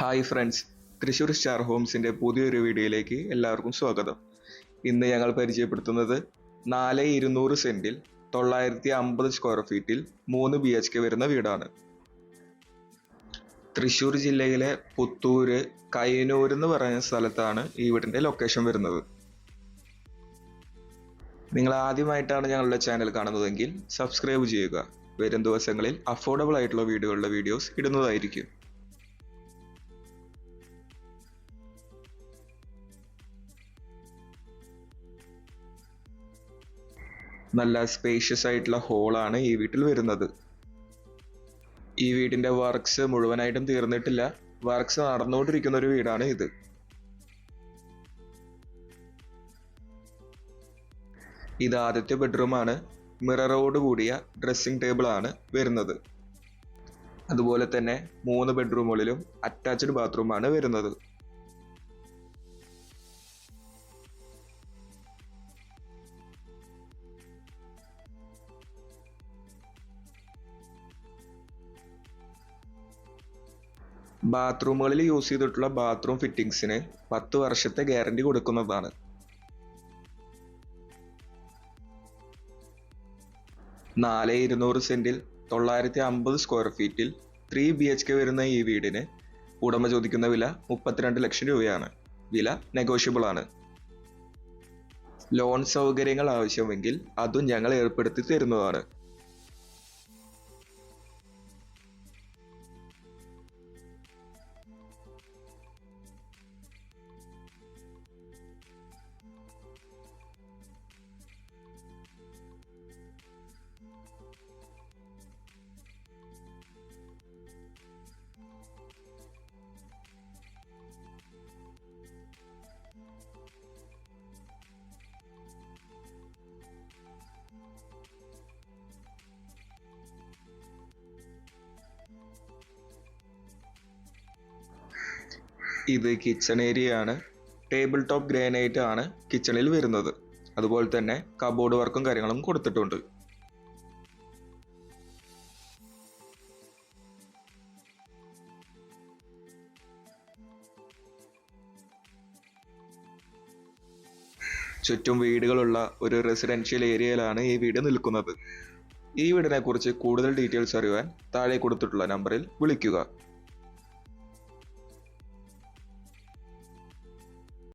Hi friends, Thrissur star ഹോംസിൻ്റെ പുതിയൊരു വീഡിയോയിലേക്ക് എല്ലാവർക്കും സ്വാഗതം. ഇന്ന് ഞങ്ങൾ പരിചയപ്പെടുത്തുന്നത് 4,200 സെൻറ്റിൽ 950 സ്ക്വയർ ഫീറ്റിൽ 3 BHK വരുന്ന വീടാണ്. തൃശ്ശൂർ ജില്ലയിലെ പുത്തൂര് കൈനൂർ എന്ന് പറയുന്ന സ്ഥലത്താണ് ഈ വീടിൻ്റെ ലൊക്കേഷൻ വരുന്നത്. നിങ്ങൾ ആദ്യമായിട്ടാണ് ഞങ്ങളുടെ ചാനൽ കാണുന്നതെങ്കിൽ സബ്സ്ക്രൈബ് ചെയ്യുക. വരും ദിവസങ്ങളിൽ അഫോർഡബിൾ ആയിട്ടുള്ള വീഡിയോസ് ഇടുന്നതായിരിക്കും. നല്ല സ്പേഷ്യസ് ആയിട്ടുള്ള ഹോളാണ് ഈ വീട്ടിൽ വരുന്നത്. ഈ വീടിന്റെ വർക്ക്സ് മുഴുവനായിട്ടും തീർന്നിട്ടില്ല. വർക്ക്സ് നടന്നുകൊണ്ടിരിക്കുന്ന ഒരു വീടാണ് ഇത്. ഇത് ആദ്യത്തെ ബെഡ്റൂമാണ്. മിററോട് കൂടിയ ഡ്രസ്സിംഗ് ടേബിൾ ആണ് വരുന്നത്. അതുപോലെ തന്നെ 3 ബെഡ്റൂമുകളിലും അറ്റാച്ച്ഡ് ബാത്റൂമാണ് വരുന്നത്. ബാത്റൂമുകളിൽ യൂസ് ചെയ്തിട്ടുള്ള ബാത്റൂം ഫിറ്റിംഗ്സിന് 10 വർഷത്തെ ഗ്യാരണ്ടി കൊടുക്കുന്നതാണ്. നാല് 200 സെന്റിൽ 950 സ്ക്വയർ ഫീറ്റിൽ 3 BHK വരുന്ന ഈ വീടിന് ഉടമ ചോദിക്കുന്ന വില 32 ലക്ഷം രൂപയാണ്. വില നെഗോഷ്യബിൾ ആണ്. ലോൺ സൗകര്യങ്ങൾ ആവശ്യമെങ്കിൽ അതും ഞങ്ങൾ ഏർപ്പെടുത്തി തരുന്നതാണ്. ഇത് കിച്ചൺ ഏരിയ ആണ്. ടേബിൾ ടോപ്പ് ഗ്രാനൈറ്റ് ആണ് കിച്ചണിൽ വരുന്നത്. അതുപോലെ തന്നെ കബോർഡ് വർക്കും കാര്യങ്ങളും കൊടുത്തിട്ടുണ്ട്. ചുറ്റും വീടുകളുള്ള ഒരു റെസിഡൻഷ്യൽ ഏരിയയിലാണ് ഈ വീട് നിൽക്കുന്നത്. ഈ വീടിനെ കുറിച്ച് കൂടുതൽ ഡീറ്റെയിൽസ് അറിയുവാൻ താഴെ കൊടുത്തിട്ടുള്ള നമ്പറിൽ വിളിക്കുക.